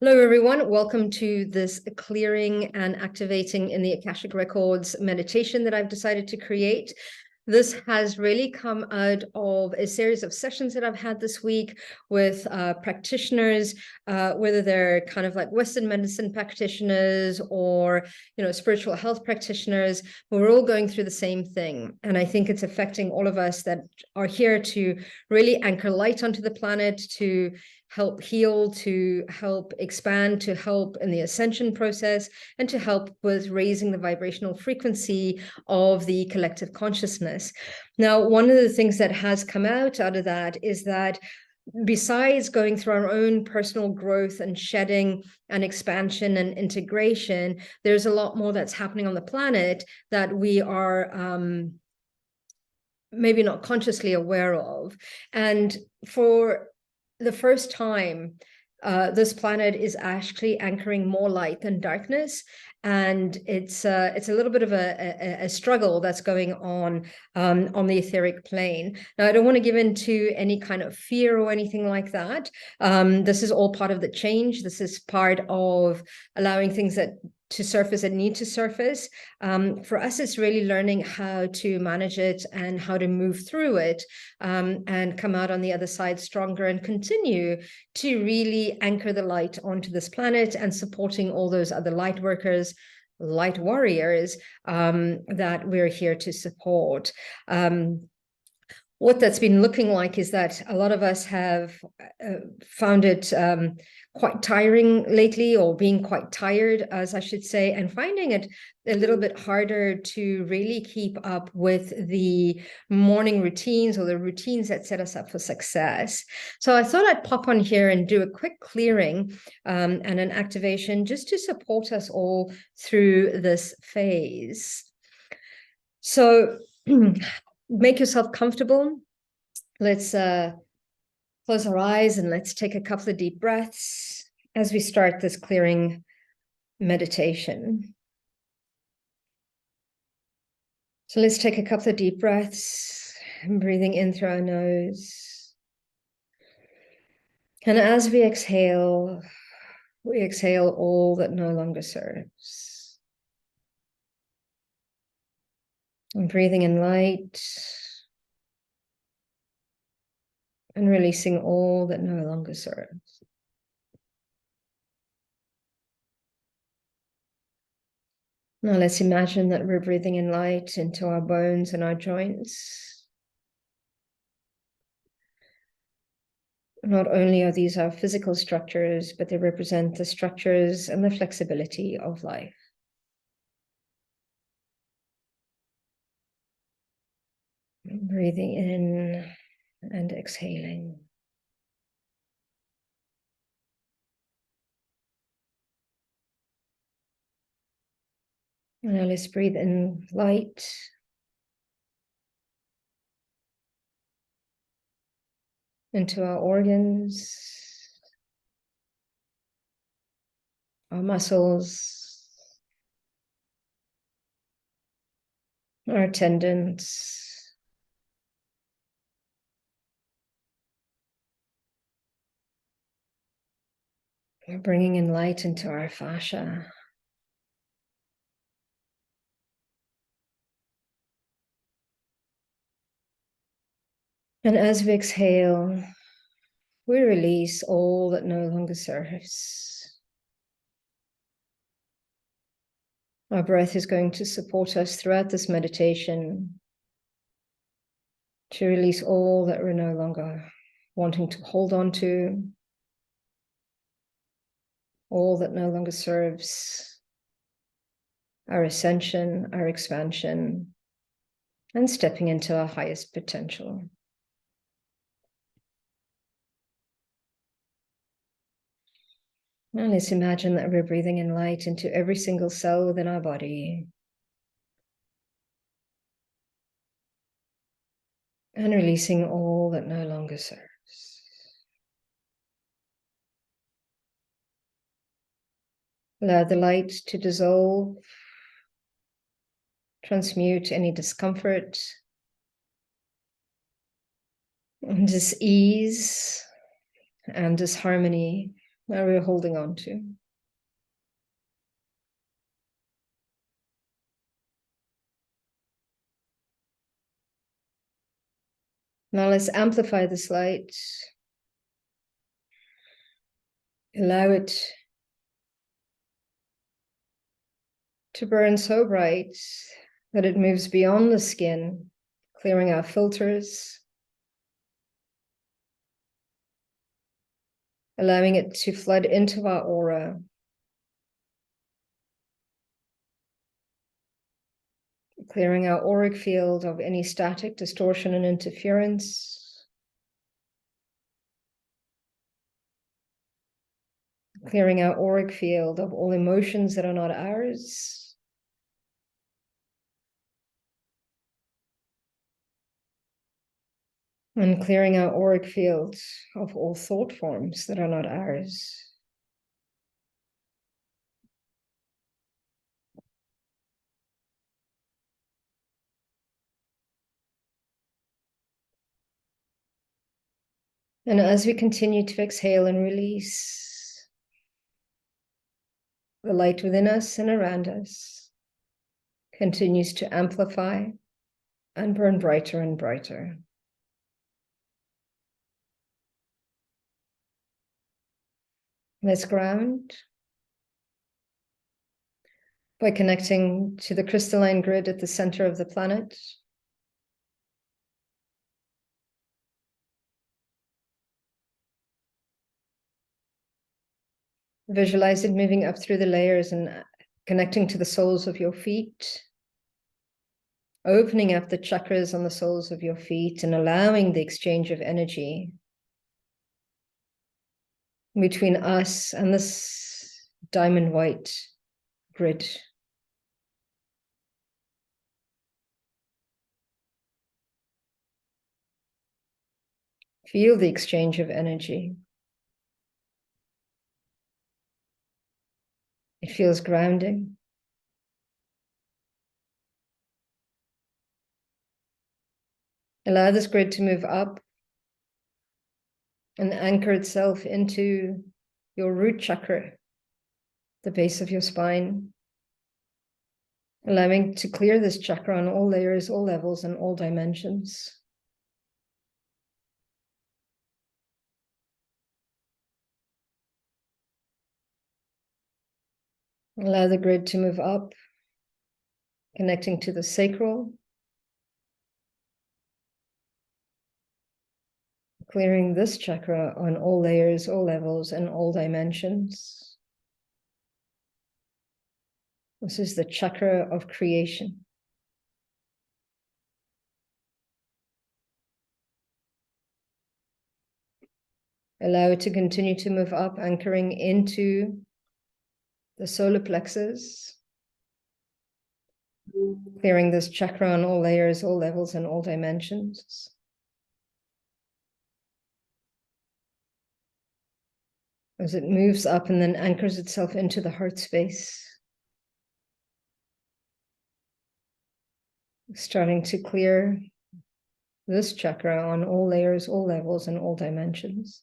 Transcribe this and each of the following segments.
Hello, everyone. Welcome to this clearing and activating in the Akashic Records meditation that I've decided to create. This has really come out of a series of sessions that I've had this week with practitioners, whether they're kind of like Western medicine practitioners or, spiritual health practitioners. We're all going through the same thing. And I think it's affecting all of us that are here to really anchor light onto the planet, to help heal, to help expand, to help in the ascension process, and to help with raising the vibrational frequency of the collective consciousness. Now, one of the things that has come out of that is that besides going through our own personal growth and shedding and expansion and integration, there's a lot more that's happening on the planet that we are maybe not consciously aware of. And for the first time, this planet is actually anchoring more light than darkness, and it's a little bit of a struggle that's going on the etheric plane. Now, I don't want to give into any kind of fear or anything like that. This is all part of the change. This is part of allowing things to surface and need to surface. For us, it's really learning how to manage it and how to move through it, and come out on the other side stronger and continue to really anchor the light onto this planet and supporting all those other light workers, light warriors that we're here to support. What that's been looking like is that a lot of us have found it quite tiring lately, or being quite tired, as I should say, and finding it a little bit harder to really keep up with the morning routines or the routines that set us up for success. So I thought I'd pop on here and do a quick clearing and an activation just to support us all through this phase. So make yourself comfortable. Let's close our eyes and let's take a couple of deep breaths as we start this clearing meditation. So let's take a couple of deep breaths, breathing in through our nose. And as we exhale all that no longer serves. And breathing in light and releasing all that no longer serves. Now let's imagine that we're breathing in light into our bones and our joints. Not only are these our physical structures, but they represent the structures and the flexibility of life. Breathing in and exhaling. Now let's breathe in light. Into our organs, our muscles, our tendons, we're bringing in light into our fascia. And as we exhale, we release all that no longer serves. Our breath is going to support us throughout this meditation to release all that we're no longer wanting to hold on to, all that no longer serves our ascension, our expansion, and stepping into our highest potential. Now let's imagine that we're breathing in light into every single cell within our body. And releasing all that no longer serves. Allow the light to dissolve, transmute any discomfort, and dis-ease and disharmony that we're holding on to. Now let's amplify this light. Allow it to burn so bright that it moves beyond the skin, clearing our filters, allowing it to flood into our aura, clearing our auric field of any static, distortion, and interference. Clearing our auric field of all emotions that are not ours. And clearing our auric field of all thought forms that are not ours. And as we continue to exhale and release, the light within us and around us continues to amplify and burn brighter and brighter. Let's ground by connecting to the crystalline grid at the center of the planet. Visualize it moving up through the layers and connecting to the soles of your feet, opening up the chakras on the soles of your feet and allowing the exchange of energy between us and this diamond white grid. Feel the exchange of energy. It feels grounding. Allow this grid to move up and anchor itself into your root chakra, the base of your spine, allowing to clear this chakra on all layers, all levels, and all dimensions. Allow the grid to move up, connecting to the sacral, clearing this chakra on all layers, all levels, and all dimensions. This is the chakra of creation. Allow it to continue to move up, anchoring into the solar plexus, clearing this chakra on all layers, all levels, and all dimensions. As it moves up and then anchors itself into the heart space. Starting to clear this chakra on all layers, all levels, and all dimensions.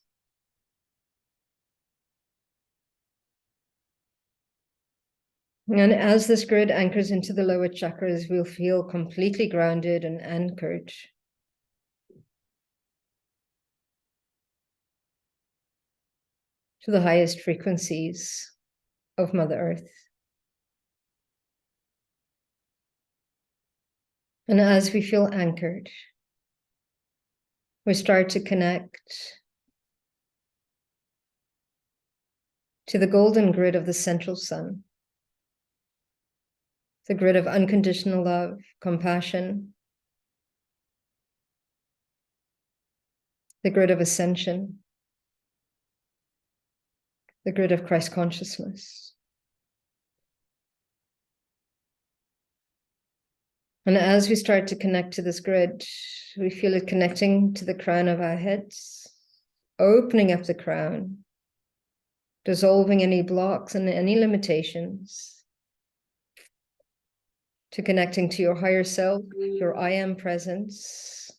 And as this grid anchors into the lower chakras, we'll feel completely grounded and anchored. To the highest frequencies of Mother Earth. And as we feel anchored, we start to connect to the golden grid of the central sun, the grid of unconditional love, compassion, the grid of ascension, the grid of Christ consciousness. And as we start to connect to this grid, we feel it connecting to the crown of our heads, opening up the crown, dissolving any blocks and any limitations, to connecting to your higher self, your I am presence.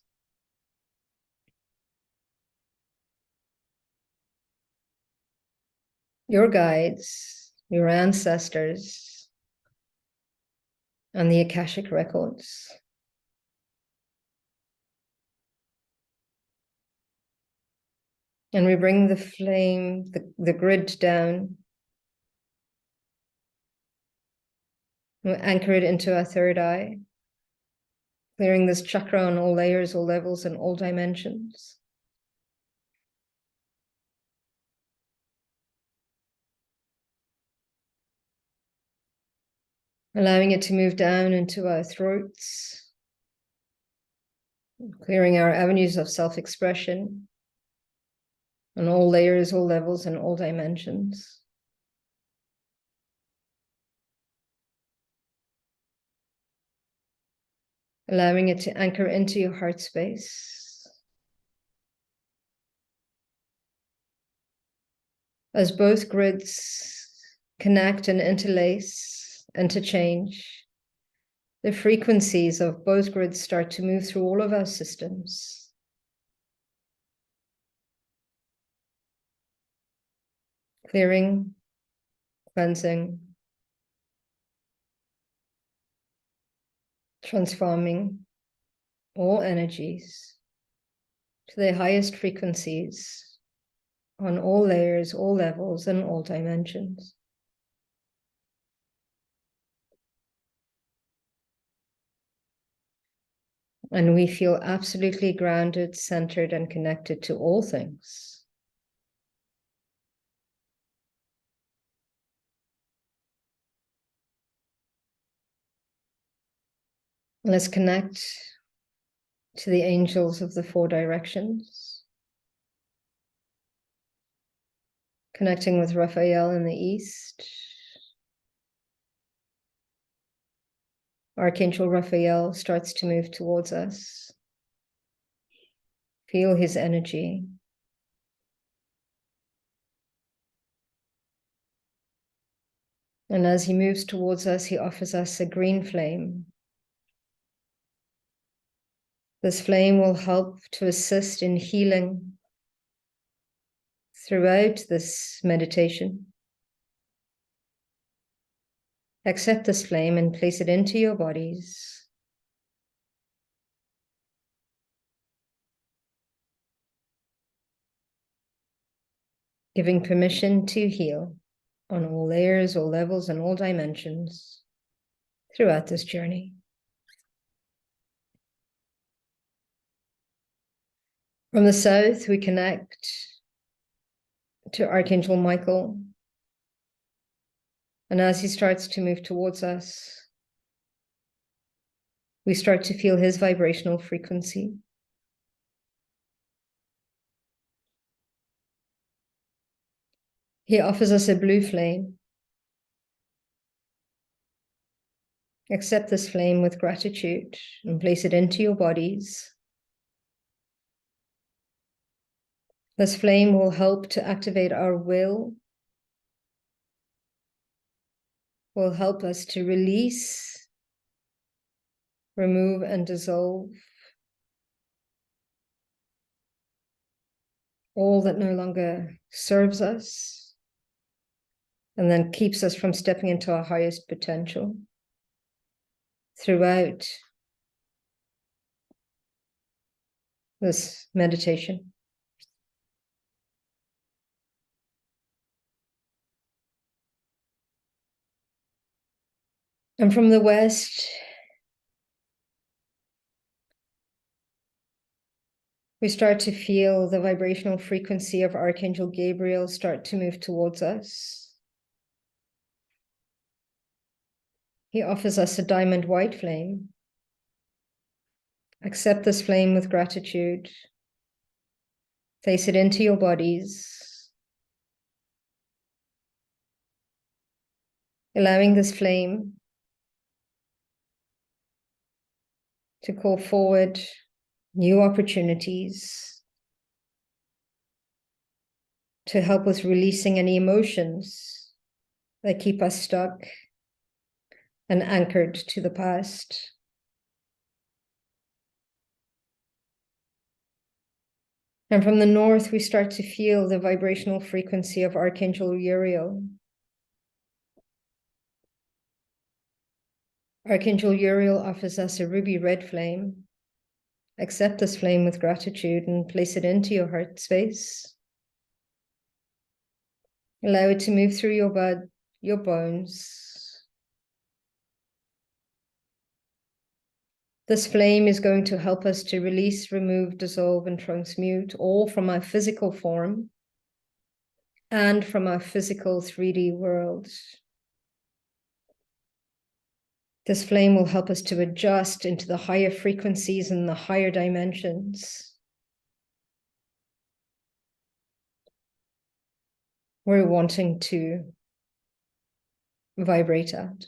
your guides, your ancestors, and the Akashic Records. And we bring the flame, the grid down. We anchor it into our third eye, clearing this chakra on all layers, all levels, and all dimensions. Allowing it to move down into our throats, clearing our avenues of self-expression on all layers, all levels, and all dimensions. Allowing it to anchor into your heart space. As both grids connect and interlace, interchange, the frequencies of both grids start to move through all of our systems. Clearing, cleansing, transforming all energies to their highest frequencies on all layers, all levels, and all dimensions. And we feel absolutely grounded, centered, and connected to all things. Let's connect to the angels of the four directions. Connecting with Raphael in the east. Archangel Raphael starts to move towards us. Feel his energy. And as he moves towards us, he offers us a green flame. This flame will help to assist in healing throughout this meditation. Accept this flame and place it into your bodies. Giving permission to heal on all layers, all levels, and all dimensions throughout this journey. From the south, we connect to Archangel Michael. And as he starts to move towards us, we start to feel his vibrational frequency. He offers us a blue flame. Accept this flame with gratitude and place it into your bodies. This flame will help to activate our will help us to release, remove, and dissolve all that no longer serves us and then keeps us from stepping into our highest potential throughout this meditation. And from the west, we start to feel the vibrational frequency of Archangel Gabriel start to move towards us. He offers us a diamond white flame. Accept this flame with gratitude. Place it into your bodies. Allowing this flame to call forward new opportunities, to help with releasing any emotions that keep us stuck and anchored to the past. And from the north, we start to feel the vibrational frequency of Archangel Uriel. Archangel Uriel offers us a ruby red flame. Accept this flame with gratitude and place it into your heart space. Allow it to move through your blood, your bones. This flame is going to help us to release, remove, dissolve, and transmute all from our physical form and from our physical 3D world. This flame will help us to adjust into the higher frequencies and the higher dimensions. We're wanting to vibrate at.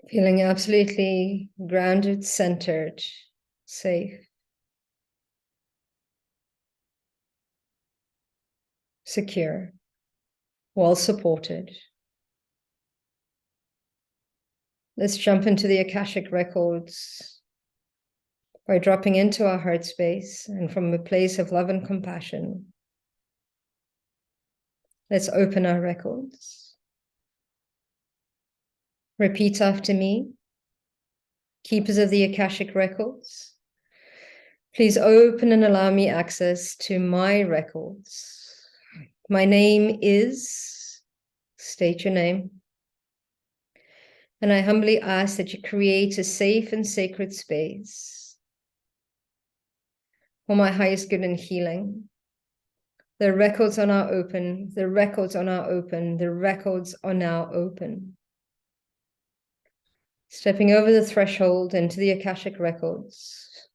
Feeling absolutely grounded, centered, safe, secure, well supported. Let's jump into the Akashic Records by dropping into our heart space, and from a place of love and compassion, let's open our records. Repeat after me. Keepers of the Akashic Records, please open and allow me access to my records. My name is, state your name, and I humbly ask that you create a safe and sacred space for my highest good and healing. The records are now open, the records are now open, the records are now open. Stepping over the threshold into the Akashic Records,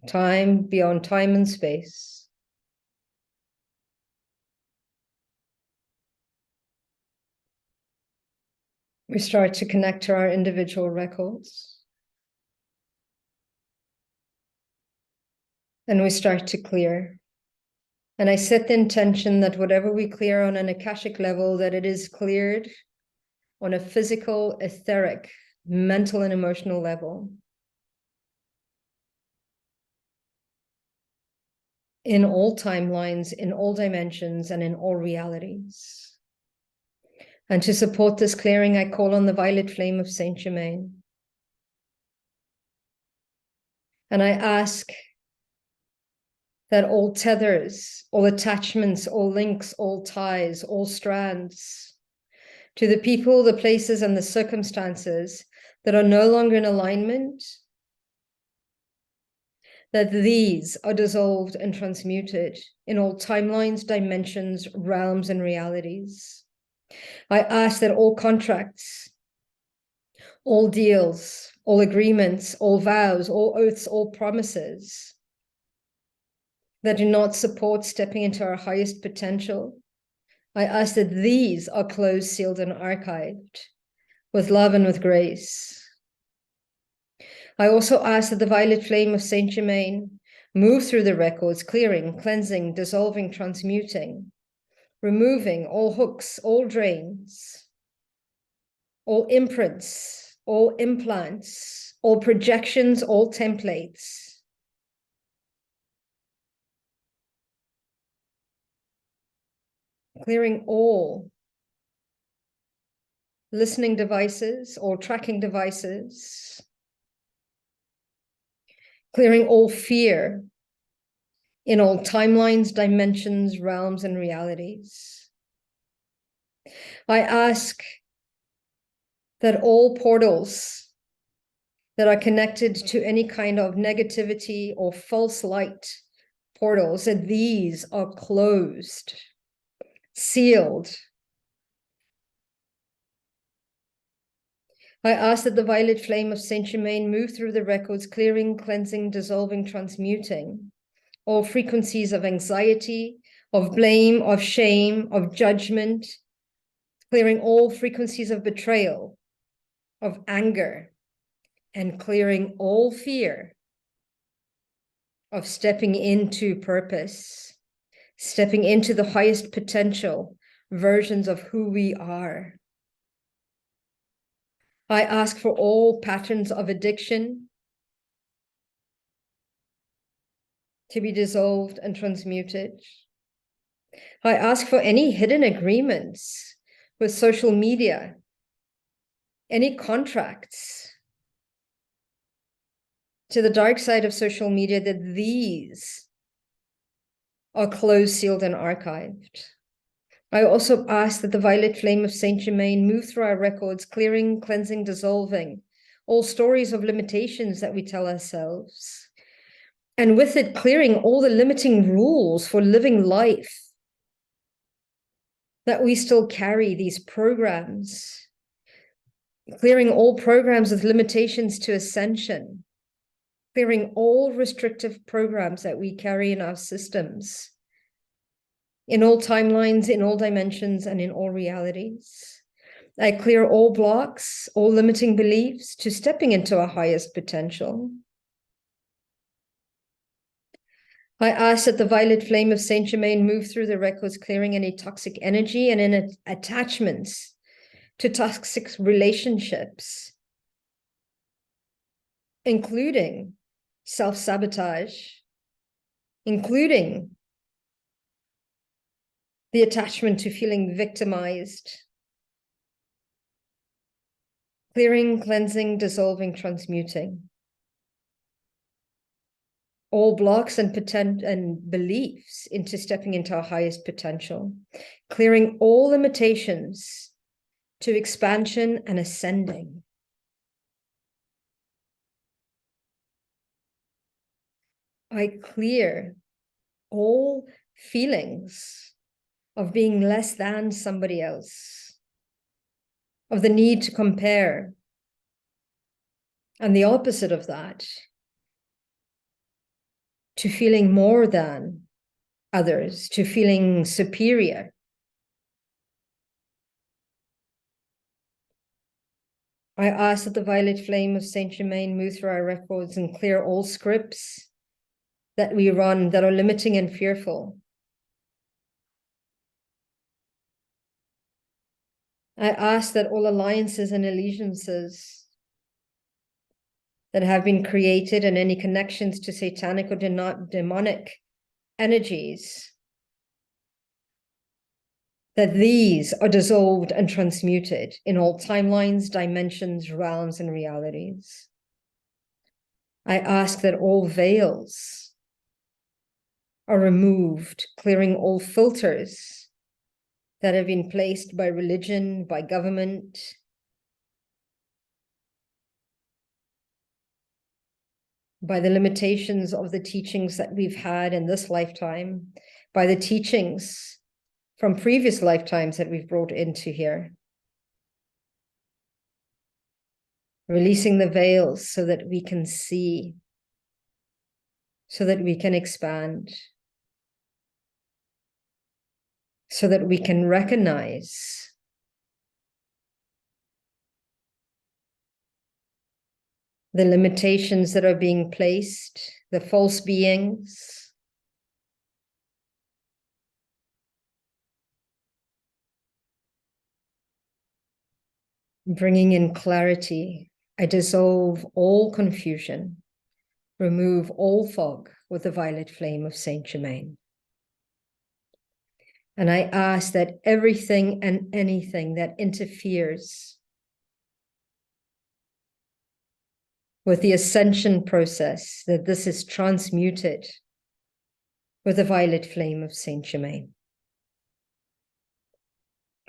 time beyond time and space. We start to connect to our individual records. And we start to clear. And I set the intention that whatever we clear on an Akashic level, that it is cleared on a physical, etheric, mental, and emotional level. In all timelines, in all dimensions, and in all realities. And to support this clearing, I call on the violet flame of Saint Germain. And I ask that all tethers, all attachments, all links, all ties, all strands to the people, the places, and the circumstances that are no longer in alignment, that these are dissolved and transmuted in all timelines, dimensions, realms, and realities. I ask that all contracts, all deals, all agreements, all vows, all oaths, all promises that do not support stepping into our highest potential, I ask that these are closed, sealed, and archived with love and with grace. I also ask that the violet flame of Saint Germain move through the records, clearing, cleansing, dissolving, transmuting, removing all hooks, all drains, all imprints, all implants, all projections, all templates. Clearing all listening devices, all tracking devices. Clearing all fear in all timelines, dimensions, realms, and realities. I ask that all portals that are connected to any kind of negativity or false light portals, that these are closed, sealed. I ask that the violet flame of Saint Germain move through the records, clearing, cleansing, dissolving, transmuting all frequencies of anxiety, of blame, of shame, of judgment, clearing all frequencies of betrayal, of anger, and clearing all fear of stepping into purpose, stepping into the highest potential versions of who we are. I ask for all patterns of addiction to be dissolved and transmuted. I ask for any hidden agreements with social media, any contracts to the dark side of social media, that these are closed, sealed, and archived. I also ask that the violet flame of Saint Germain move through our records, clearing, cleansing, dissolving all stories of limitations that we tell ourselves. And with it, clearing all the limiting rules for living life that we still carry, these programs, clearing all programs with limitations to ascension, clearing all restrictive programs that we carry in our systems, in all timelines, in all dimensions, and in all realities. I clear all blocks, all limiting beliefs to stepping into our highest potential. I ask that the violet flame of Saint Germain move through the records, clearing any toxic energy and any attachments to toxic relationships, including self-sabotage, including the attachment to feeling victimized, clearing, cleansing, dissolving, transmuting all blocks and beliefs into stepping into our highest potential, clearing all limitations to expansion and ascending. I clear all feelings of being less than somebody else, of the need to compare, and the opposite of that, to feeling more than others, to feeling superior. I ask that the violet flame of Saint Germain move through our records and clear all scripts that we run that are limiting and fearful. I ask that all alliances and allegiances that have been created and any connections to satanic or demonic energies, that these are dissolved and transmuted in all timelines, dimensions, realms, and realities. I ask that all veils are removed, clearing all filters that have been placed by religion, by government, by the limitations of the teachings that we've had in this lifetime, by the teachings from previous lifetimes that we've brought into here. Releasing the veils so that we can see, so that we can expand, so that we can recognize the limitations that are being placed, the false beings, bringing in clarity. I dissolve all confusion, remove all fog with the violet flame of Saint Germain. And I ask that everything and anything that interferes with the ascension process, that this is transmuted with the violet flame of Saint Germain.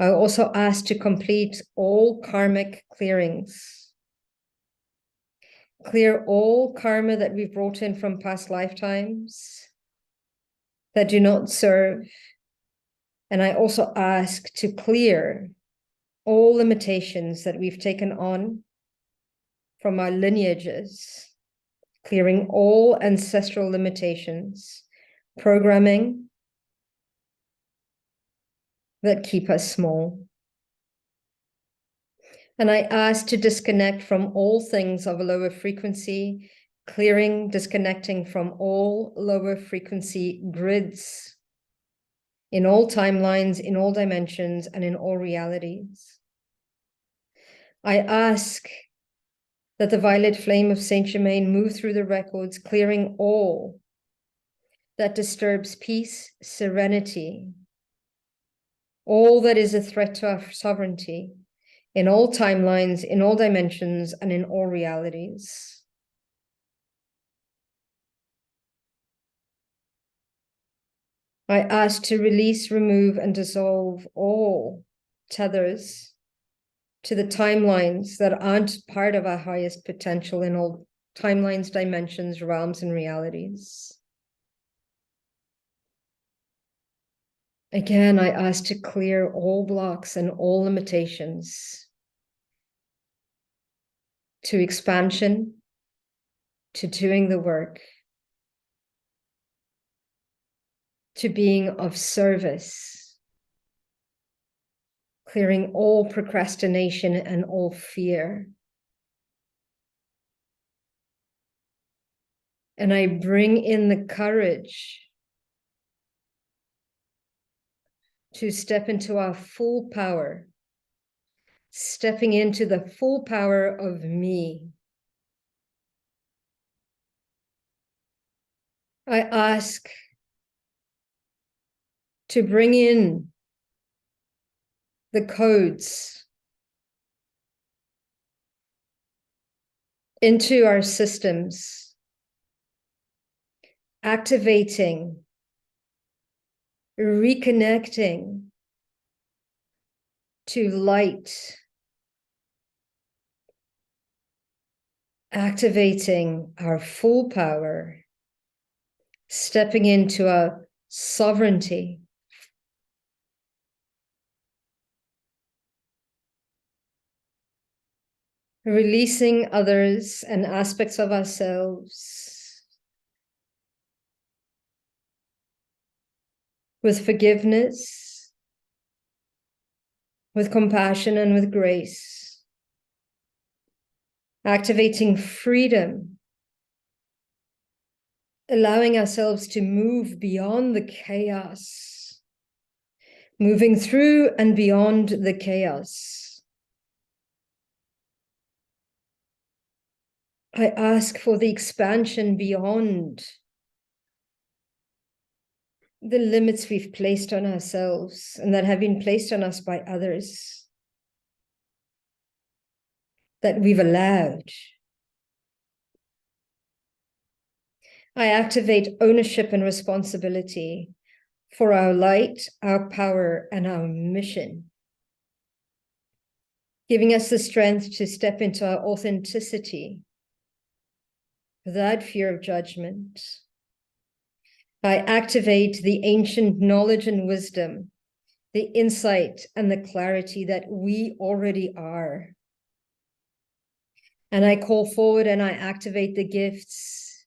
I also ask to complete all karmic clearings. Clear all karma that we've brought in from past lifetimes that do not serve. And I also ask to clear all limitations that we've taken on from our lineages, clearing all ancestral limitations, programming that keep us small. And I ask to disconnect from all things of a lower frequency, clearing, disconnecting from all lower frequency grids in all timelines, in all dimensions, and in all realities. I ask that the violet flame of Saint Germain move through the records, clearing all that disturbs peace, serenity, all that is a threat to our sovereignty, in all timelines, in all dimensions, and in all realities. I ask to release, remove, and dissolve all tethers to the timelines that aren't part of our highest potential in all timelines, dimensions, realms, and realities. Again, I ask to clear all blocks and all limitations to expansion, to doing the work, to being of service, clearing all procrastination and all fear. And I bring in the courage to step into our full power, stepping into the full power of me. I ask to bring in the codes into our systems, activating, reconnecting to light, activating our full power, stepping into our sovereignty. Releasing others and aspects of ourselves with forgiveness, with compassion, and with grace. Activating freedom, allowing ourselves to move beyond the chaos, moving through and beyond the chaos. I ask for the expansion beyond the limits we've placed on ourselves and that have been placed on us by others, that we've allowed. I activate ownership and responsibility for our light, our power, and our mission, giving us the strength to step into our authenticity without fear of judgment. I activate the ancient knowledge and wisdom, the insight and the clarity that we already are. And I call forward and I activate the gifts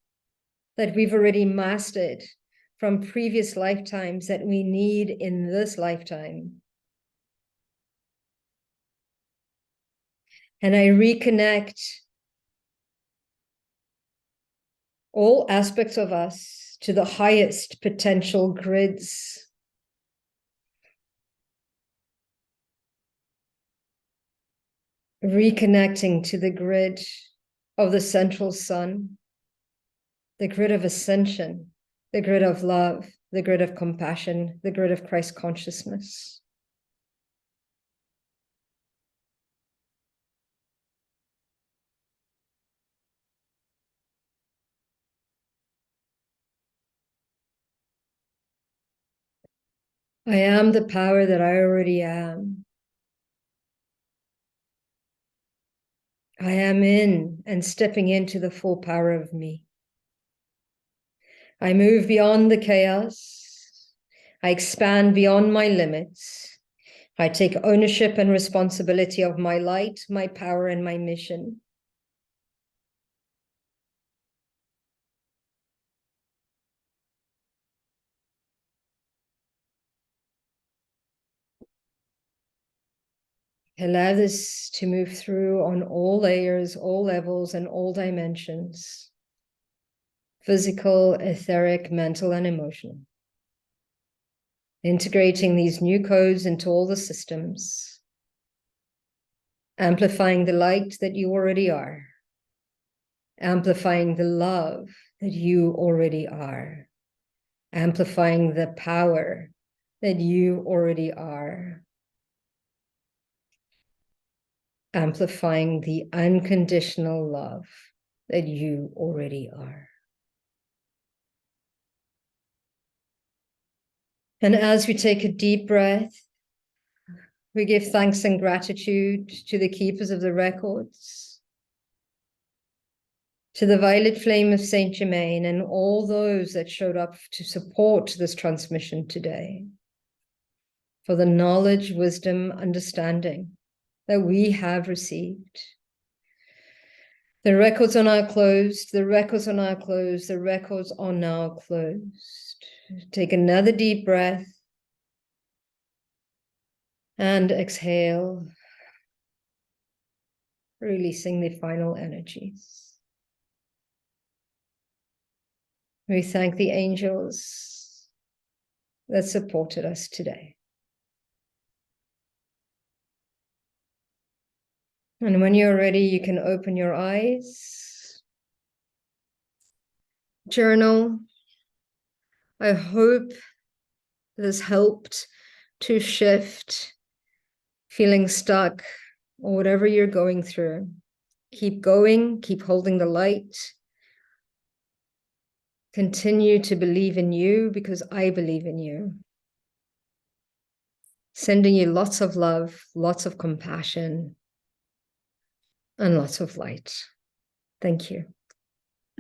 that we've already mastered from previous lifetimes that we need in this lifetime. And I reconnect all aspects of us to the highest potential grids. Reconnecting to the grid of the central sun, the grid of ascension, the grid of love, the grid of compassion, the grid of Christ consciousness. I am the power that I already am. I am in and stepping into the full power of me. I move beyond the chaos. I expand beyond my limits. I take ownership and responsibility of my light, my power, and my mission. Allow this to move through on all layers, all levels, and all dimensions. Physical, etheric, mental, and emotional. Integrating these new codes into all the systems. amplifying the light that you already are, amplifying the love that you already are, amplifying the power that you already are, amplifying the unconditional love that you already are. And as we take a deep breath, we give thanks and gratitude to the keepers of the records, to the violet flame of Saint Germain, and all those that showed up to support this transmission today, for the knowledge, wisdom, understanding that we have received. The records are now closed. The records are now closed. The records are now closed. Take another deep breath and exhale, releasing the final energies. We thank the angels that supported us today. And when you're ready, you can open your eyes. Journal. I hope this helped to shift feeling stuck or whatever you're going through. Keep going, keep holding the light. Continue to believe in you because I believe in you. Sending you lots of love, lots of compassion, and lots of light. Thank you.